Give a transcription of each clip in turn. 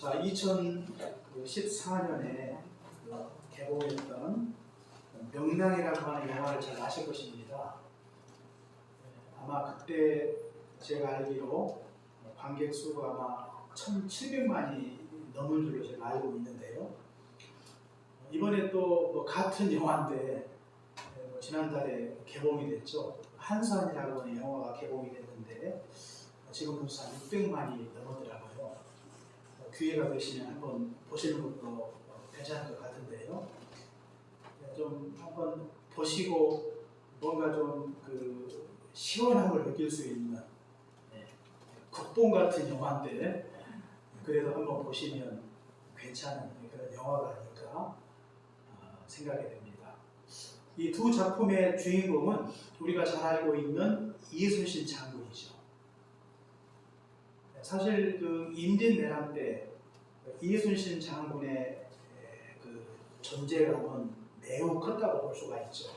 자, 2014년에 개봉했던 명랑이라고 하는 영화를 잘 아실 것입니다. 아마 그때 제가 알기로 관객 수가 아마 1,700만이 넘은 줄로 제가 알고 있는데요. 이번에 또 같은 영화인데 지난달에 개봉이 됐죠. 한산이라고 하는 영화가 개봉이 됐는데 지금 벌써 한 600만이 넘었더라고요. 기회가 되시면 한번 보시는 것도 괜찮을 것 같은데요. 좀 한번 보시고 뭔가 좀 그 시원함을 느낄 수 있는 국뽕 같은 영화인데 그래도 한번 보시면 괜찮은 그런 영화가 아닐까 생각이 됩니다. 이 두 작품의 주인공은 우리가 잘 알고 있는 이순신 장군이죠. 사실 그 임진왜란 때 이순신 장군의 그 존재감은 매우 컸다고 볼 수가 있죠.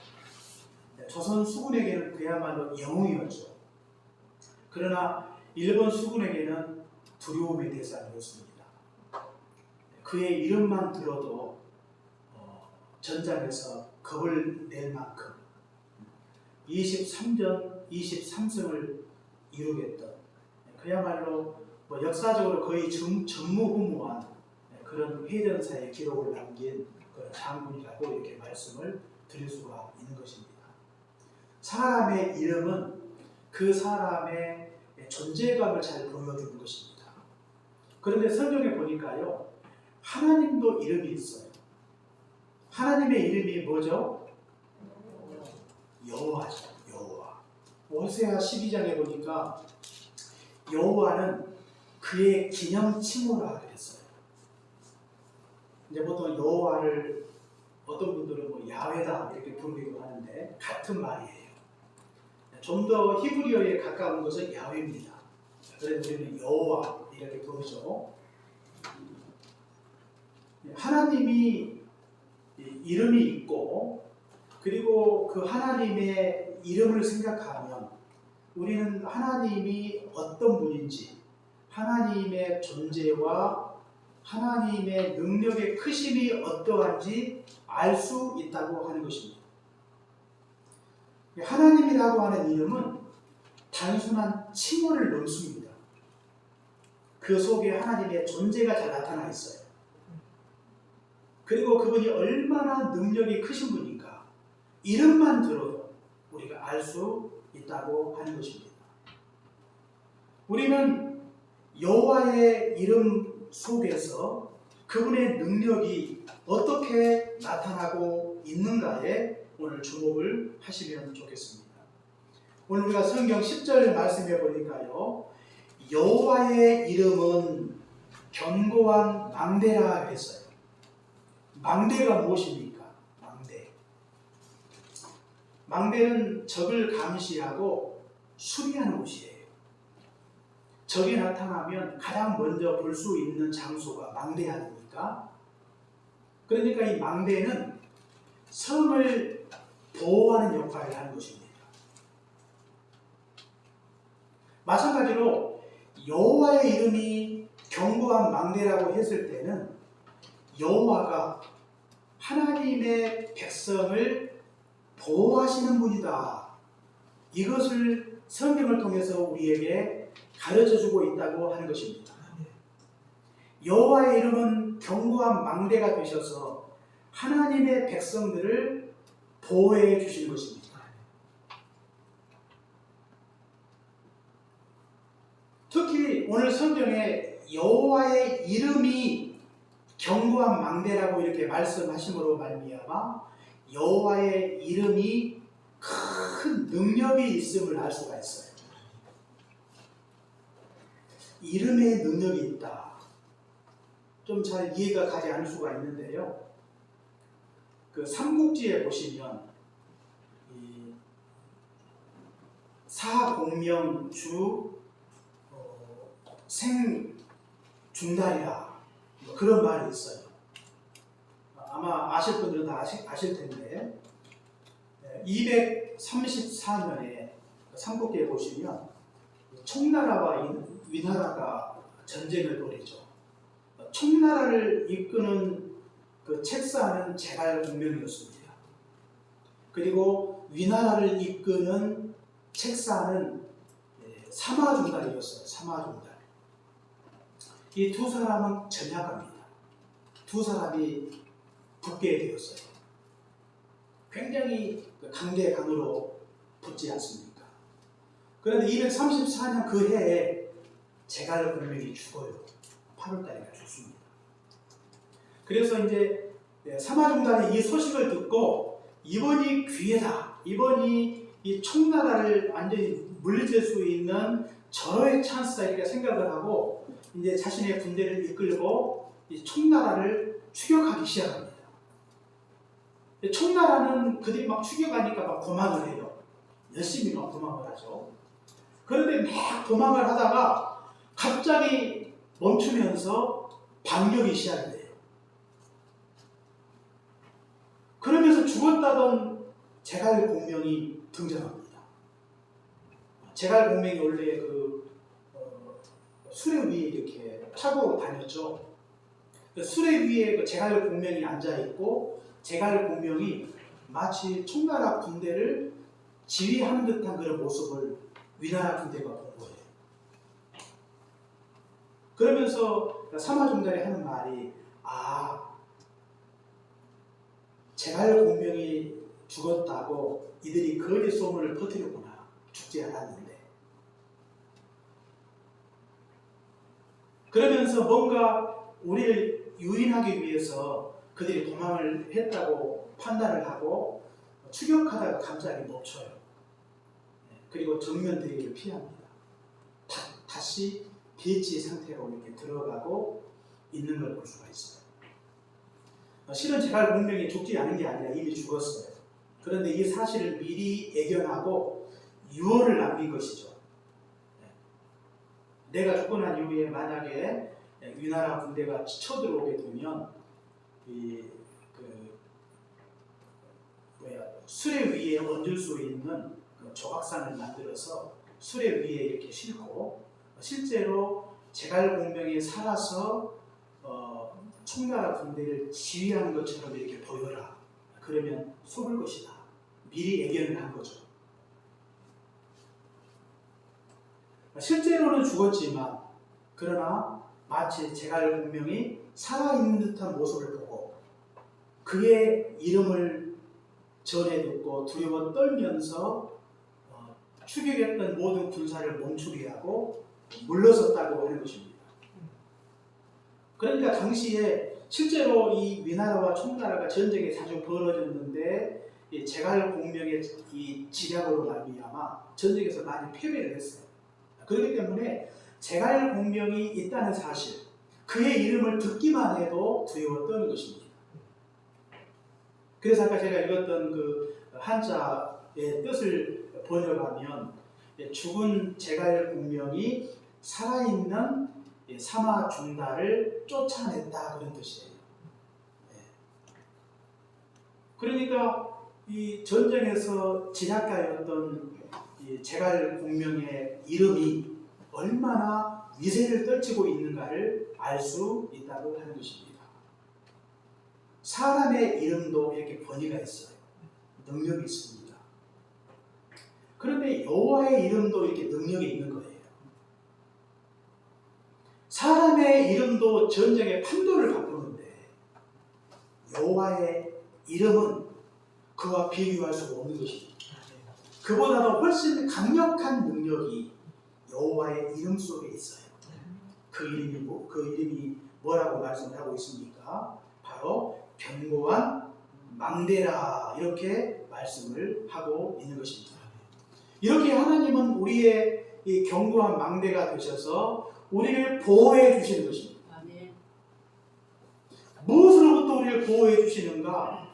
조선 수군에게는 그야말로 영웅이었죠. 그러나 일본 수군에게는 두려움의 대상이었습니다. 그의 이름만 들어도 전장에서 겁을 낼 만큼 23승을 이루겠던 그야말로 역사적으로 거의 전무후무한 그런 회전사의 기록을 남긴 그런 장군이라고 이렇게 말씀을 드릴 수가 있는 것입니다. 사람의 이름은 그 사람의 존재감을 잘 보여주는 것입니다. 그런데 성경에 보니까요, 하나님도 이름이 있어요. 하나님의 이름이 뭐죠? 여호와죠. 여호와. 호세아 12장에 보니까 여호와는 그의 기념칭호라 그랬어요. 이제 보통 여호와를 어떤 분들은 뭐 야훼다 이렇게 부르기도 하는데 같은 말이에요. 좀 더 히브리어에 가까운 것은 야훼입니다. 그래서 우리는 여호와 이렇게 부르죠. 하나님이 이름이 있고 그리고 그 하나님의 이름을 생각하면 우리는 하나님이 어떤 분인지 하나님의 존재와 하나님의 능력의 크심이 어떠한지 알 수 있다고 하는 것입니다. 하나님이라고 하는 이름은 단순한 칭호를 넘습니다. 그 속에 하나님의 존재가 잘 나타나 있어요. 그리고 그분이 얼마나 능력이 크신 분인가 이름만 들어도 우리가 알 수 있다고 하는 것입니다. 우리는 여호와의 이름 속에서 그분의 능력이 어떻게 나타나고 있는가에 오늘 주목을 하시면 좋겠습니다. 오늘 우리가 성경 10절 말씀해 보니까요, 여호와의 이름은 견고한 망대라 그랬어요. 망대가 무엇입니까? 망대는 적을 감시하고 수비하는 곳이에요. 적이 나타나면 가장 먼저 볼 수 있는 장소가 망대 아닙니까? 그러니까 이 망대는 성을 보호하는 역할을 하는 것입니다. 마찬가지로 여호와의 이름이 견고한 망대라고 했을 때는 여호와가 하나님의 백성을 보호하시는 분이다. 이것을 성경을 통해서 우리에게 가르쳐주고 있다고 하는 것입니다. 여호와의 이름은 견고한 망대가 되셔서 하나님의 백성들을 보호해 주시는 것입니다. 특히 오늘 성경에 여호와의 이름이 견고한 망대라고 이렇게 말씀하심으로 말미암아 여호와의 이름이 큰 능력이 있음을 알 수가 있어요. 이름에 능력이 있다. 좀 잘 이해가 가지 않을 수가 있는데요. 그 삼국지에 보시면 이 사공명주 생중달이라 그런 말이 있어요. 아마 아실 분들은 다 아실 텐데 234년에 삼국기에 보시면 청나라와 위나라가 전쟁을 벌이죠. 총나라를 이끄는 그 책사는 제갈공명이었습니다. 그리고 위나라를 이끄는 책사는 사마중달이었어요. 사마중달. 이 두 사람은 전략가입니다. 두 사람이 붙게 되었어요. 굉장히 강대강으로 붙지 않습니까? 그런데 234년 그 해에 제갈공명이 죽어요. 8월달에 죽습니다. 그래서 이제 사마중달이 이 소식을 듣고 이번이 기회다. 이번이 이 총나라를 완전히 물리칠 수 있는 절호의 찬스다 이렇게 생각을 하고 이제 자신의 군대를 이끌고 이 총나라를 추격하기 시작합니다. 총나라는 그들이 막 추격하니까 막 도망을 해요. 열심히 막 도망을 하죠. 그런데 막 도망을 하다가 갑자기 멈추면서 반격이 시작이 돼요. 그러면서 죽었다던 제갈공명이 등장합니다. 제갈공명이 원래 수레 위에 이렇게 타고 다녔죠. 수레 위에 제갈공명이 앉아있고 제갈공명이 마치 총나라 군대를 지휘하는 듯한 그런 모습을 위나라 군대가 본 거예요. 그러면서 사마중달이 하는 말이 제갈공명이 죽었다고 이들이 거짓 소문을 퍼뜨렸구나. 죽지 않았는데. 그러면서 뭔가 우리를 유인하기 위해서 그들이 도망을 했다고 판단을 하고 추격하다가 갑자기 멈춰요. 그리고 정면 대기를 피합니다. 다시 대치 상태로 이렇게 들어가고 있는 걸 볼 수가 있어요. 실은 제갈공명이 죽지 않은 게 아니라 이미 죽었어요. 그런데 이 사실을 미리 예견하고 유언을 남긴 것이죠. 내가 죽고 난 이후에 만약에 위나라 군대가 쳐들어오게 되면 수레 위에 얹을 수 있는 조각산을 만들어서 수레 위에 이렇게 싣고 실제로 제갈공명이 살아서 총나라 군대를 지휘하는 것처럼 이렇게 보여라. 그러면 속을 것이다. 미리 예견을 한 거죠. 실제로는 죽었지만 그러나 마치 제갈공명이 살아있는 듯한 모습을 보고 그의 이름을 전해 듣고 두려워 떨면서 추격했던 모든 군사를 멈추게 하고 물러섰다고 하는 것입니다. 그러니까 당시에 실제로 이 위나라와 총나라가 전쟁이 자주 벌어졌는데 이 제갈공명의 이 지략으로 말미암아 전쟁에서 많이 패배를 했어요. 그렇기 때문에 제갈공명이 있다는 사실, 그의 이름을 듣기만 해도 두려워 떠는 것입니다. 그래서 아까 제가 읽었던 그 한자의 뜻을 번역하면 죽은 제갈공명이 살아있는 사마중달을 쫓아냈다 그런 뜻이에요. 그러니까 이 전쟁에서 진압가였던 이 제갈공명의 이름이 얼마나 위세를 떨치고 있는가를 알 수 있다고 하는 것입니다. 사람의 이름도 이렇게 권위가 있어요. 능력이 있습니다. 그런데 여호와의 이름도 이렇게 능력이 있는 거예요. 사람의 이름도 전쟁의 판도를 바꾸는데 여호와의 이름은 그와 비교할 수가 없는 것입니다. 그보다도 훨씬 강력한 능력이 여호와의 이름 속에 있어요. 그 이름이 뭐라고 말씀을 하고 있습니까? 바로 견고한 망대라 이렇게 말씀을 하고 있는 것입니다. 이렇게 하나님은 우리의 이 견고한 망대가 되셔서 우리를 보호해 주시는 것입니다. 무엇으로부터 우리를 보호해 주시는가?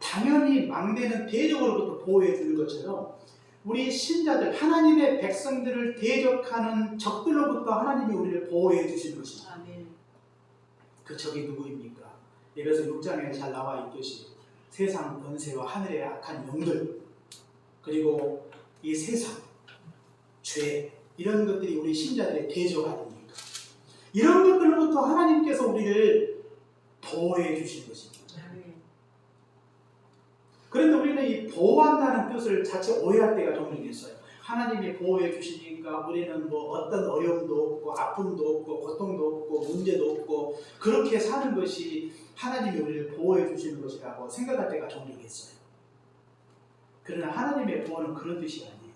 당연히 망대는 대적으로부터 보호해 주는 것처럼 우리 신자들, 하나님의 백성들을 대적하는 적들로부터 하나님이 우리를 보호해 주시는 것입니다. 그 적이 누구입니까? 예배서 6장에 잘 나와 있듯이 세상 권세와 하늘의 악한 영들, 그리고 이 세상, 죄, 이런 것들이 우리 신자들의 대적 아닙니까? 이런 것들로부터 때부터 하나님께서 우리를 보호해 주신 것입니다. 그런데 우리는 이 보호한다는 뜻을 자체 오해할 때가 종종 있어요. 하나님이 보호해 주시니까 우리는 뭐 어떤 어려움도 없고 아픔도 없고 고통도 없고 문제도 없고 그렇게 사는 것이 하나님이 우리를 보호해 주시는 것이라고 생각할 때가 종종 있어요. 그러나 하나님의 보호는 그런 뜻이 아니에요.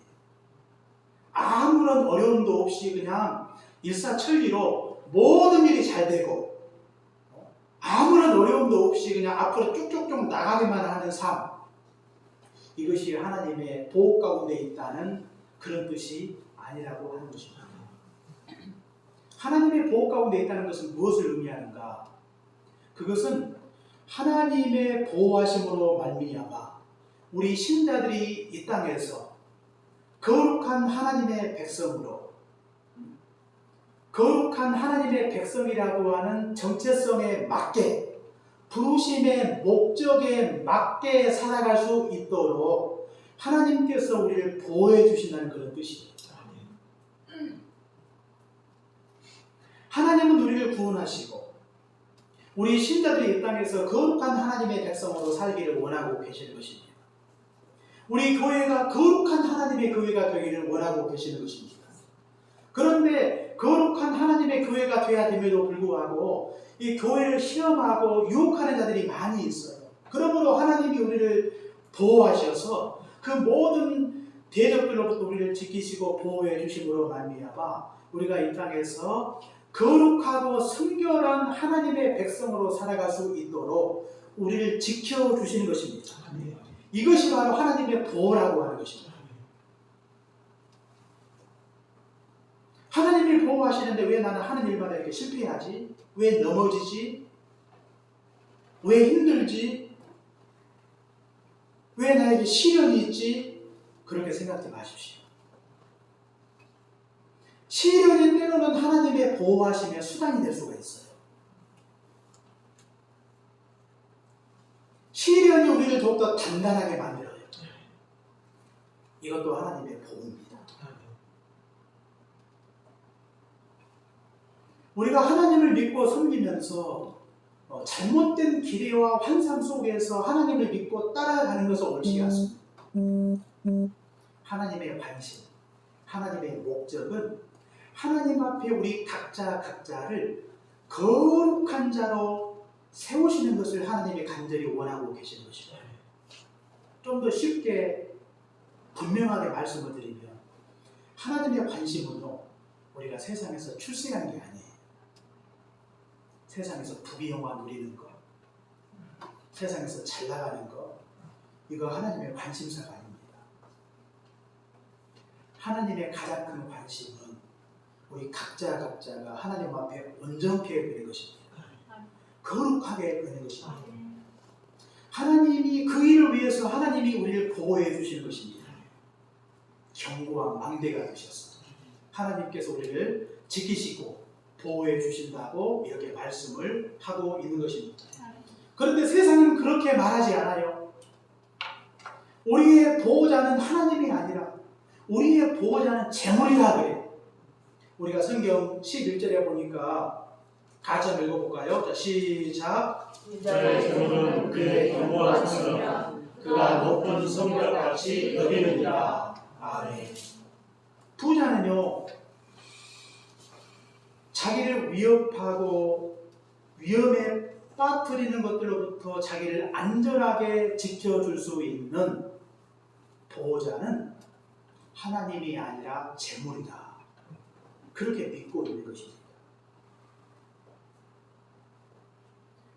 아무런 어려움도 없이 그냥 일사천리로 모든 일이 잘 되고 아무런 어려움도 없이 그냥 앞으로 쭉쭉쭉 나가기만 하는 삶, 이것이 하나님의 보호 가운데 있다는 그런 뜻이 아니라고 하는 것입니다. 하나님의 보호 가운데 있다는 것은 무엇을 의미하는가? 그것은 하나님의 보호하심으로 말미암아 우리 신자들이 이 땅에서 거룩한 하나님의 백성으로, 거룩한 하나님의 백성이라고 하는 정체성에 맞게, 부르심의 목적에 맞게 살아갈 수 있도록 하나님께서 우리를 보호해 주신다는 그런 뜻이에요. 하나님은 우리를 구원하시고 우리 신자들이 이 땅에서 거룩한 하나님의 백성으로 살기를 원하고 계시는 것입니다. 우리 교회가 거룩한 하나님의 교회가 되기를 원하고 계시는 것입니다. 그런데 거룩한 하나님의 교회가 되어야 됨에도 불구하고 이 교회를 시험하고 유혹하는 자들이 많이 있어요. 그러므로 하나님이 우리를 보호하셔서 그 모든 대적들로부터 우리를 지키시고 보호해 주심으로 말미암아 우리가 이 땅에서 거룩하고 성결한 하나님의 백성으로 살아갈 수 있도록 우리를 지켜주시는 것입니다. 이것이 바로 하나님의 보호라고 하는 것입니다. 하나님이 보호하시는데 왜 나는 하는 일마다 이렇게 실패하지? 왜 넘어지지? 왜 힘들지? 왜 나에게 시련이 있지? 그렇게 생각하지 마십시오. 시련이 때로는 하나님의 보호하심의 수단이 될 수가 있어요. 시련이 우리를 더욱더 단단하게 만들어요. 이것도 하나님의 보호입니다. 우리가 하나님을 믿고 섬기면서 잘못된 기대와 환상 속에서 하나님을 믿고 따라가는 것은 옳지 않습니다. 하나님의 관심, 하나님의 목적은 하나님 앞에 우리 각자를 거룩한 자로 세우시는 것을 하나님이 간절히 원하고 계시는 것입니다. 좀 더 쉽게 분명하게 말씀을 드리면 하나님의 관심은요, 우리가 세상에서 출세하는 게 아니에요. 세상에서 부귀영화 누리는 것, 세상에서 잘 나가는 것, 이거 하나님의 관심사가 아닙니다. 하나님의 가장 큰 관심은 우리 각자가 하나님 앞에 온전케 되는 것입니다. 거룩하게 되는 것입니다. 하나님이 그 일을 위해서 하나님이 우리를 보호해 주시는 것입니다. 경고와 망대가 되셔서 하나님께서 우리를 지키시고 보호해 주신다고 이렇게 말씀을 하고 있는 것입니다. 그런데 세상은 그렇게 말하지 않아요. 우리의 보호자는 하나님이 아니라 우리의 보호자는 재물이라 그래요. 우리가 성경 11절에 보니까 같이 한번 읽어볼까요? 자, 시작. 저의 재물은 그의 경고와 성령, 그가 높은 성벽같이 여기느니라. 아멘. 부자는요, 자기를 위협하고 위험에 빠뜨리는 것들로부터 자기를 안전하게 지켜줄 수 있는 보호자는 하나님이 아니라 재물이다. 그렇게 믿고 있는 것입니다.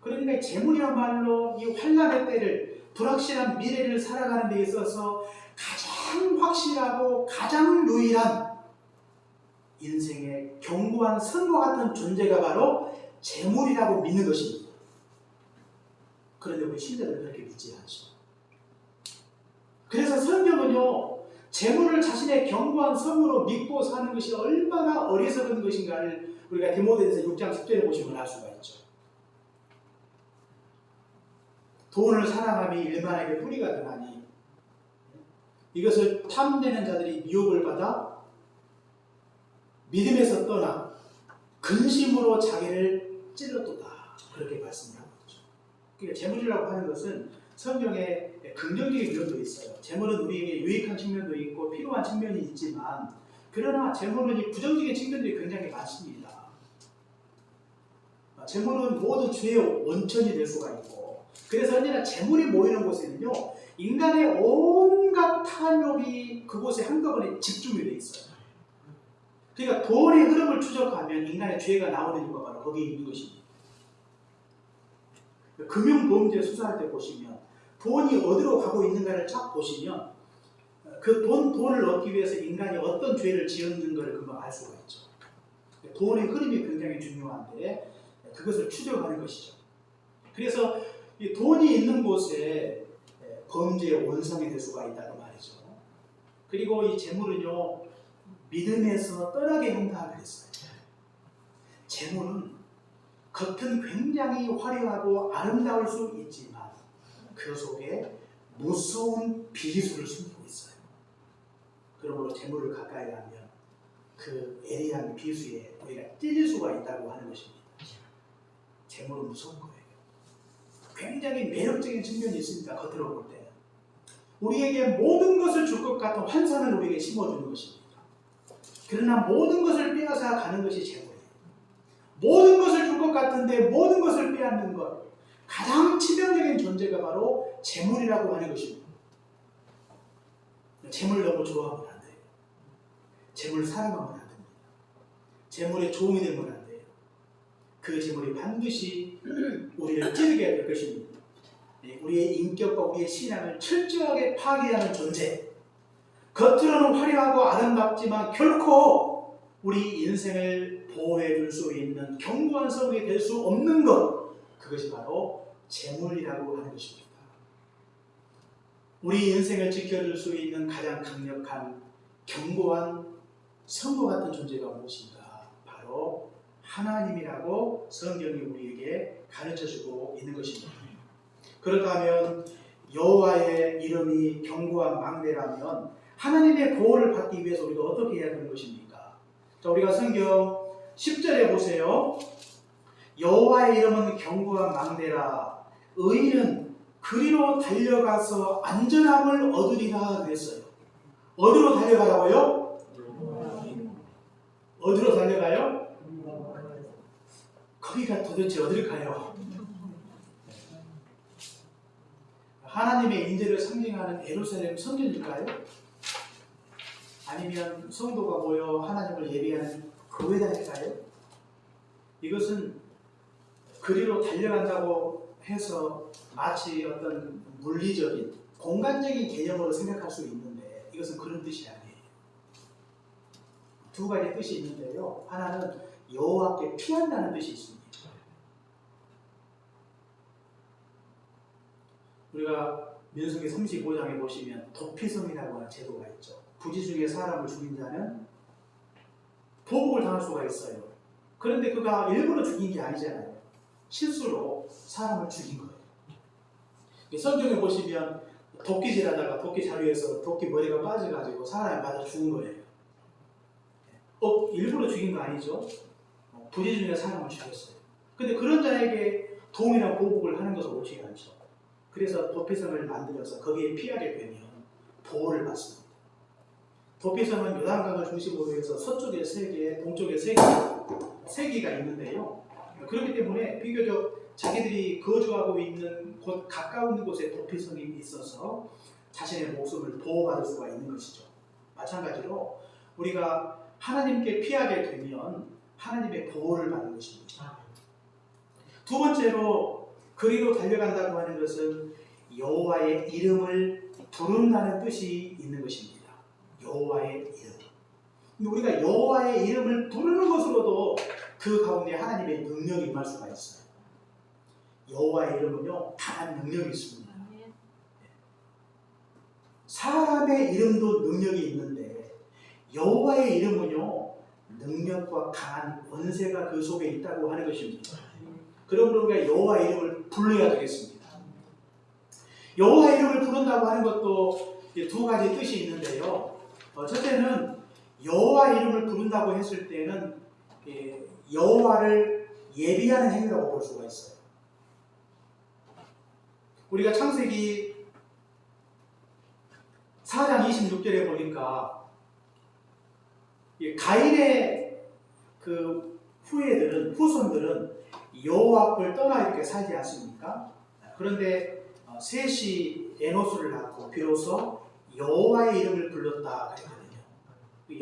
그러니까 재물이야말로 이 환난의 때를, 불확실한 미래를 살아가는 데 있어서 가장 확실하고 가장 유일한 인생의 견고한 선과 같은 존재가 바로 재물이라고 믿는 것입니다. 그런데 우리 신자들은 그렇게 믿지 않죠. 그래서 성경은요, 재물을 자신의 견고한 성으로 믿고 사는 것이 얼마나 어리석은 것인가를 우리가 디모데전서 6장 10절에 보시면 알 수가 있죠. 돈을 사랑함이 일만에게 뿌리가 되나니 이것을 탐내는 자들이 미혹을 받아 믿음에서 떠나 근심으로 자기를 찔렀도다. 그렇게 말씀하고 있죠. 그러니까 재물이라고 하는 것은 성경에 긍정적인 면도 있어요. 재물은 우리에게 유익한 측면도 있고 필요한 측면이 있지만, 그러나 재물은 이 부정적인 측면들이 굉장히 많습니다. 재물은 모든 죄의 원천이 될 수가 있고, 그래서 언제나 재물이 모이는 곳에는요, 인간의 온갖 탐욕이 그곳에 한꺼번에 집중이 되어 있어요. 그러니까 돈의 흐름을 추적하면 인간의 죄가 나오는 이유가 바로 거기에 있는 것입니다. 금융범죄 수사할 때 보시면 돈이 어디로 가고 있는가를 쫙 보시면 그 돈을 얻기 위해서 인간이 어떤 죄를 지었는 것을 금방 알 수가 있죠. 돈의 흐름이 굉장히 중요한데 그것을 추적하는 것이죠. 그래서 이 돈이 있는 곳에 범죄의 원성이 될 수가 있다는 말이죠. 그리고 이 재물은요, 믿음에서 떠나게 한다 그랬어요. 재물은 겉은 굉장히 화려하고 아름다울 수 있지만 그 속에 무서운 비수를 숨기고 있어요. 그러므로 재물을 가까이 하면 그 애리한 비수에 우리가 찔릴 수가 있다고 하는 것입니다. 재물은 무서운 거예요. 굉장히 매력적인 측면이 있습니다. 겉으로 볼 때는. 우리에게 모든 것을 줄 것 같은 환상을 우리에게 심어주는 것입니다. 그러나 모든 것을 빼앗아 가는 것이 재물이에요. 모든 것을 줄 것 같은데 모든 것을 빼앗는 것, 가장 치명적인 존재가 바로 재물이라고 하는 것입니다. 재물 너무 좋아하면 안 돼요. 재물 사랑하면 안 됩니다. 재물에 종이 되면 안 돼요. 그 재물이 반드시 우리를 찌르게 될 것입니다. 우리의 인격과 우리의 신앙을 철저하게 파괴하는 존재, 겉으로는 화려하고 아름답지만 결코 우리 인생을 보호해 줄 수 있는 견고한 성이 될 수 없는 것, 그것이 바로 재물이라고 하는 것입니다. 우리 인생을 지켜줄 수 있는 가장 강력한 견고한 성과 같은 존재가 무엇인가? 바로 하나님이라고 성경이 우리에게 가르쳐주고 있는 것입니다. 그렇다면 여호와의 이름이 견고한 망대라면 하나님의 보호를 받기 위해서 우리가 어떻게 해야 되는 것입니까? 자, 우리가 성경 10절에 보세요. 여호와의 이름은 견고한 망대라. 의인은 그리로 달려가서 안전함을 얻으리라 그랬어요. 어디로 달려가라고요? 어디로 달려가요? 거기가 도대체 어딜까요? 하나님의 인재를 상징하는 예루살렘 성전일까요? 아니면 성도가 모여 하나님을 예배하는 교회당일까요? 이것은 그리로 달려간다고 해서 마치 어떤 물리적인 공간적인 개념으로 생각할 수 있는데 이것은 그런 뜻이 아니에요. 두 가지 뜻이 있는데요. 하나는 여호와께 피한다는 뜻이 있습니다. 우리가 민수기 35장에 보시면 도피성이라고 하는 제도가 있죠. 부지 중에 사람을 죽인 자는 보복을 당할 수가 있어요. 그런데 그가 일부러 죽인 게 아니잖아요. 실수로 사람을 죽인 거예요. 성경에 보시면 도끼질하다가 도끼 자루에서 도끼 머리가 빠져가지고 사람이 맞아 죽은 거예요. 일부러 죽인 거 아니죠? 부지 중에 사람을 죽였어요. 근데 그런 자에게 도움이나 보복을 하는 것은 옳지 않죠. 그래서 도피성을 만들어서 거기에 피하게 되면 보호를 받습니다. 도피성은 요단강을 중심으로 해서 서쪽에 3개, 동쪽에 3개가 있는데요. 그렇기 때문에 비교적 자기들이 거주하고 있는 곳 가까운 곳에 도피성이 있어서 자신의 목숨을 보호받을 수가 있는 것이죠. 마찬가지로 우리가 하나님께 피하게 되면 하나님의 보호를 받는 것입니다. 두 번째로 그리로 달려간다고 하는 것은 여호와의 이름을 부른다는 뜻이 있는 것입니다. 여호와의 이름. 우리가 여호와의 이름을 부르는 것으로도 그 가운데 하나님의 능력이 임할 수가 있어요. 여호와의 이름은요, 강한 능력이 있습니다. 사람의 이름도 능력이 있는데 여호와의 이름은요, 능력과 강한 권세가 그 속에 있다고 하는 것입니다. 그러므로 우리가 여호와의 이름을 불러야 되겠습니다. 여호와의 이름을 부른다고 하는 것도 두 가지 뜻이 있는데요. 첫째는 여호와의 이름을 부른다고 했을 때는 여호와를 예비하는 행위라고 볼 수가 있어요. 우리가 창세기 4장 26절에 보니까 가인의 그 후손들은 여호와 앞을 떠나 이렇게 살지 않습니까? 그런데 셋이 에노스를 낳고 비로소 여호와의 이름을 불렀다 그랬거든요.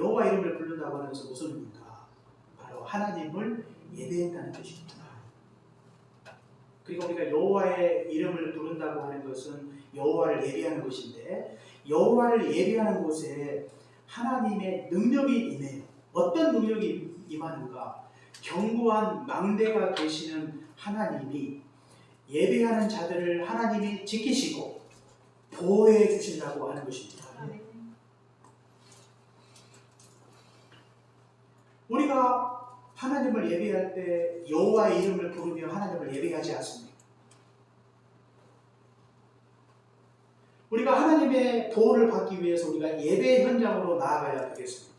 여호와 이름을 부른다고 하는 것은 무슨 의미입니까? 바로 하나님을 예배했다는 뜻입니다. 그리고 우리가 여호와의 이름을 부른다고 하는 것은 여호와를 예배하는 것인데, 여호와를 예배하는 곳에 하나님의 능력이 임해요. 어떤 능력이 임하는가? 견고한 망대가 되시는 하나님이 예배하는 자들을 하나님이 지키시고 보호해 주신다고 하는 것입니다. 우리가 하나님을 예배할 때 여호와의 이름을 부르며 하나님을 예배하지 않습니까? 우리가 하나님의 보호를 받기 위해서 우리가 예배 현장으로 나아가야 되겠습니다.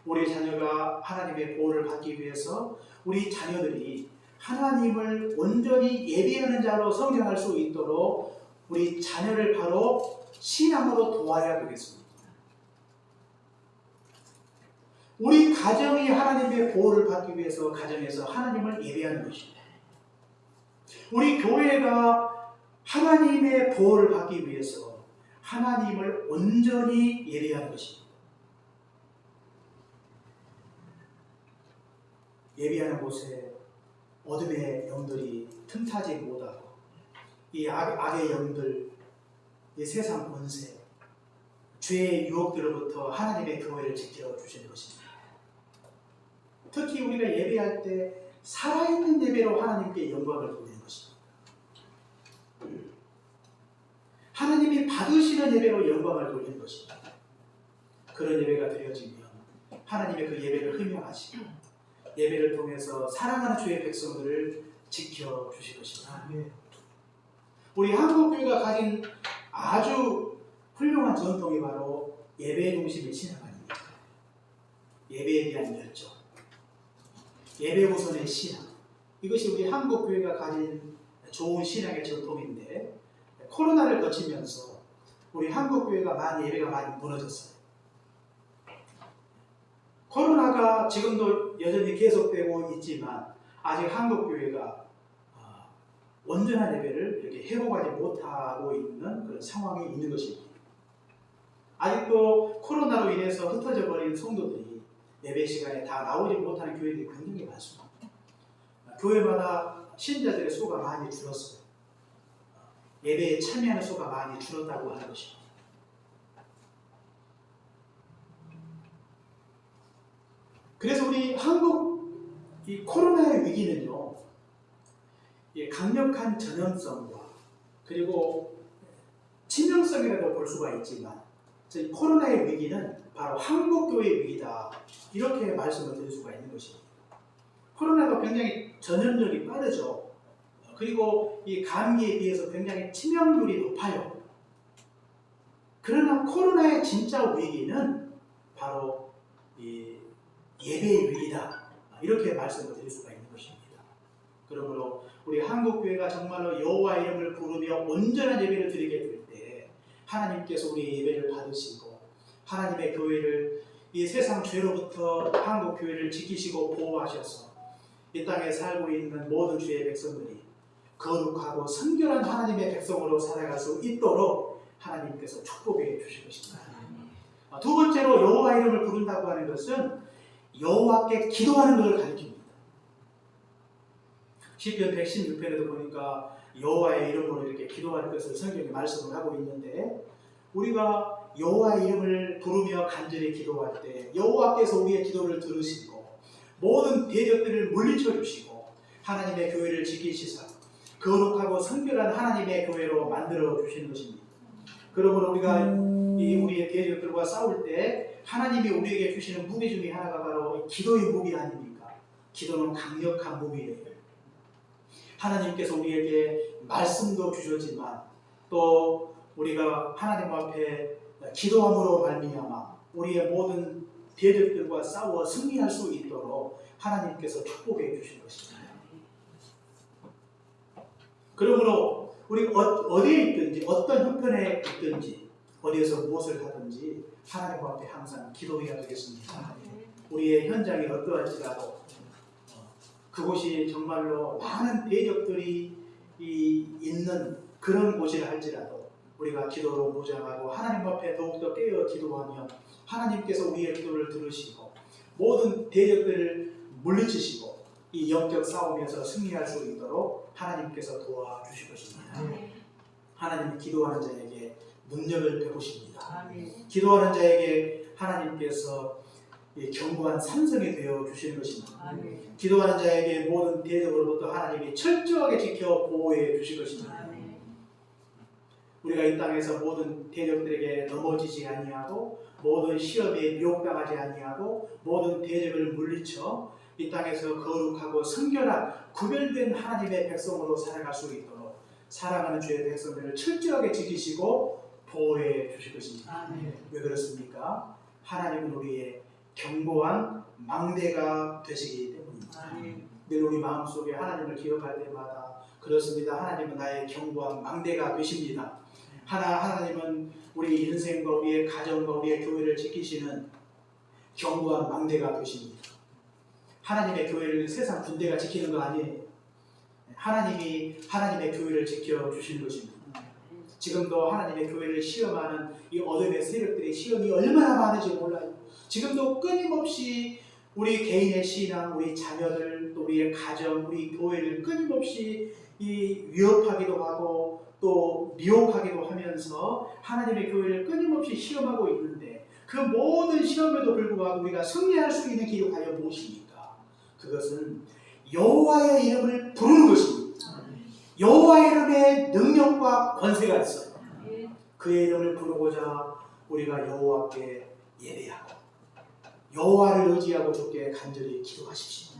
우리 자녀가 하나님의 보호를 받기 위해서 우리 자녀들이 하나님을 온전히 예배하는 자로 성장할 수 있도록 우리 자녀를 바로 신앙으로 도와야 되겠습니다. 우리 가정이 하나님의 보호를 받기 위해서 가정에서 하나님을 예배하는 것입니다. 우리 교회가 하나님의 보호를 받기 위해서 하나님을 온전히 예배하는 것입니다. 예배하는 곳에 어둠의 영들이 틈타지 못하고 이 악의 영들, 이 세상 권세, 죄의 유혹들로부터 하나님의 교회를 지켜주시는 것입니다. 특히 우리가 예배할 때 살아있는 예배로 하나님께 영광을 돌리는 것입니다. 하나님이 받으시는 예배로 영광을 돌리는 것입니다. 그런 예배가 드려지면 하나님의 그 예배를 흠명하시고 예배를 통해서 사랑하는 주의 백성들을 지켜주실 것입니다. 우리 한국교회가 가진 아주 훌륭한 전통이 바로 예배 중심의 신앙 아닙니까? 예배에 대한 열정, 예배 우선의 신앙, 이것이 우리 한국교회가 가진 좋은 신앙의 전통인데, 코로나를 거치면서 우리 한국교회가 예배가 많이 무너졌어요. 코로나가 지금도 여전히 계속되고 있지만 아직 한국교회가 온전한 예배를 이렇게 회복하지 못하고 있는 그런 상황이 있는 것입니다. 아직도 코로나로 인해서 흩어져 버린 성도들이 예배 시간에 다 나오지 못하는 교회들이 굉장히 많습니다. 교회마다 신자들의 수가 많이 줄었어요. 예배에 참여하는 수가 많이 줄었다고 하는 것입니다. 그래서 우리 한국 이 코로나의 위기는요, 강력한 전염성과 그리고 치명성이라도 볼 수가 있지만, 코로나의 위기는 바로 한국교회의 위기다, 이렇게 말씀을 드릴 수가 있는 것입니다. 코로나가 굉장히 전염력이 빠르죠. 그리고 이 감기에 비해서 굉장히 치명률이 높아요. 그러나 코로나의 진짜 위기는 바로 이 예배의 위기다, 이렇게 말씀을 드릴 수가 있는 것입니다. 그러므로 우리 한국교회가 정말로 여호와 이름을 부르며 온전한 예배를 드리게 될 때 하나님께서 우리의 예배를 받으시고 하나님의 교회를 이 세상 죄로부터 한국교회를 지키시고 보호하셔서 이 땅에 살고 있는 모든 주의 백성들이 거룩하고 성결한 하나님의 백성으로 살아갈 수 있도록 하나님께서 축복해 주실 것입니다. 두 번째로 여호와 이름을 부른다고 하는 것은 여호와께 기도하는 것을 가리킵니다. 시편 116편에도 보니까 여호와의 이름으로 이렇게 기도할 것을 성경에 말씀을 하고 있는데, 우리가 여호와의 이름을 부르며 간절히 기도할 때 여호와께서 우리의 기도를 들으시고 모든 대적들을 물리쳐 주시고 하나님의 교회를 지키시사 거룩하고 성결한 하나님의 교회로 만들어 주시는 것입니다. 그러므로 우리가 우리의 대적들과 싸울 때 하나님이 우리에게 주시는 무기 중에 하나가 바로 기도의 무기 아닙니까? 기도는 강력한 무기예요. 하나님께서 우리에게 말씀도 주셨지만 또 우리가 하나님 앞에 기도함으로 말미암아 우리의 모든 대적들과 싸워 승리할 수 있도록 하나님께서 축복해 주신 것입니다. 그러므로 우리 어디에 있든지 어떤 형편에 있든지 어디에서 무엇을 하든지 하나님 앞에 항상 기도해야 되겠습니다. 우리의 현장이 어떠할지라도 그곳이 정말로 많은 대적들이 있는 그런 곳이라 할지라도 우리가 기도로 무장하고 하나님 앞에 더욱더 깨어 기도하며 하나님께서 우리의 기도를 들으시고 모든 대적들을 물리치시고 이 영적 싸움에서 승리할 수 있도록 하나님께서 도와주실 것입니다. 하나님은 기도하는 자에게 능력을 베푸십니다. 기도하는 자에게 하나님께서 견고한 산성이 되어 주시는 것입니다. 기도하는 자에게 모든 대적으로부터 하나님이 철저하게 지켜 보호해 주실 것입니다. 우리가 이 땅에서 모든 대적들에게 넘어지지 아니하고 모든 시험에 미혹당하지 아니하고 모든 대적을 물리쳐 이 땅에서 거룩하고 성결한 구별된 하나님의 백성으로 살아갈 수 있도록 사랑하는 주의 백성들을 철저하게 지키시고 보호해 주실 것입니다. 왜 그렇습니까? 하나님은 우리의 견고한 망대가 되시기 때문입니다. 늘 우리 마음속에 하나님을 기억할 때마다 그렇습니다. 하나님은 나의 견고한 망대가 되십니다. 하나님은 우리 인생과 우리의 가정과 우리의 교회를 지키시는 견고한 망대가 되십니다. 하나님의 교회를 세상 군대가 지키는 거 아니에요. 하나님이 하나님의 교회를 지켜주시는 것입니다. 지금도 하나님의 교회를 시험하는 이 어둠의 세력들의 시험이 얼마나 많은지 몰라요. 지금도 끊임없이 우리 개인의 신앙, 우리 자녀들, 또 우리의 가정, 우리 교회를 끊임없이 위협하기도 하고 또 미혹하기도 하면서 하나님의 교회를 끊임없이 시험하고 있는데 그 모든 시험에도 불구하고 우리가 승리할 수 있는 길이 과연 무엇입니까? 그것은 여호와의 이름을 부르는 것입니다. 여호와의 이름에 능력과 권세가 있어요. 그의 이름을 부르고자 우리가 여호와께 예배하고 여호와를 의지하고 주께 간절히 기도하십시오.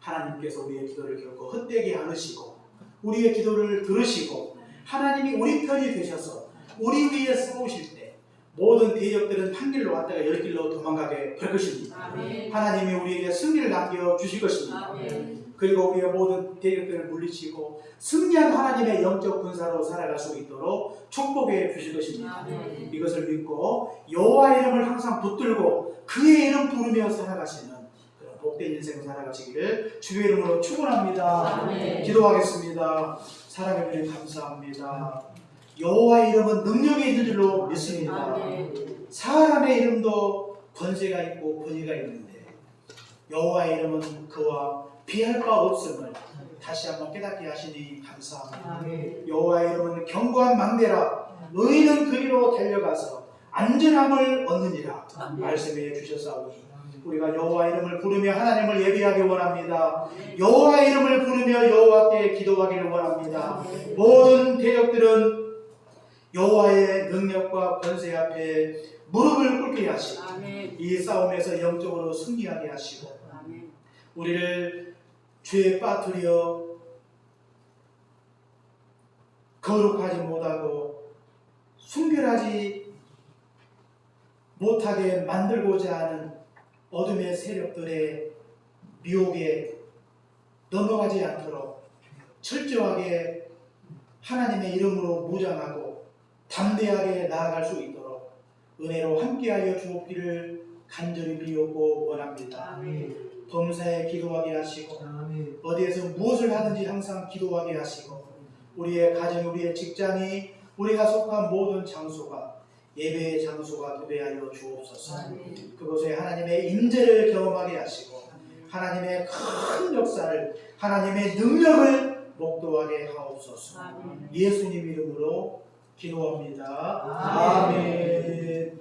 하나님께서 우리의 기도를 결코 헛되게 않으시고 우리의 기도를 들으시고 하나님이 우리 편이 되셔서 우리 위에 싸우실 때 모든 대적들은 한 길로 왔다가 열 길로 도망가게 될 것입니다. 하나님이 우리에게 승리를 남겨주실 것입니다. 그리고 우리의 모든 대적들을 물리치고 승리한 하나님의 영적 군사로 살아갈 수 있도록 축복해 주실 것입니다. 이것을 믿고 여호와의 이름을 항상 붙들고 그의 이름 부르며 살아가시는 그런 복된 인생 살아가시기를 주의 이름으로 축원합니다. 기도하겠습니다. 사랑해 주님 감사합니다. 여호와의 이름은 능력이 있는 줄로 믿습니다. 사람의 이름도 권세가 있고 권위가 있는데 여호와의 이름은 그와 비할 바 없음을 다시 한번 깨닫게 하시니 감사합니다. 여호와의 이름은 견고한 망대라 의인은 그리로 달려가서 안전함을 얻느니라 말씀해 주셨사오니 우리가 여호와의 이름을 부르며 하나님을 예배하기 원합니다. 여호와의 이름을 부르며 여호와께 기도하기를 원합니다. 모든 대적들은 여호와의 능력과 권세 앞에 무릎을 꿇게 하시고 이 싸움에서 영적으로 승리하게 하시고 우리를 죄에 빠뜨려 거룩하지 못하고 순결하지 못하게 만들고자 하는 어둠의 세력들의 미혹에 넘어가지 않도록 철저하게 하나님의 이름으로 무장하고 담대하게 나아갈 수 있도록 은혜로 함께하여 주옵기를 간절히 비옵고 원합니다. 범사에 기도하게 하시고 어디에서 무엇을 하든지 항상 기도하게 하시고 우리의 가정, 우리의 직장이 우리가 속한 모든 장소가 예배의 장소가 되게 하여 주옵소서. 그곳에 하나님의 임재를 경험하게 하시고 하나님의 큰 역사를 하나님의 능력을 목도하게 하옵소서. 예수님 이름으로 기도합니다. 아멘.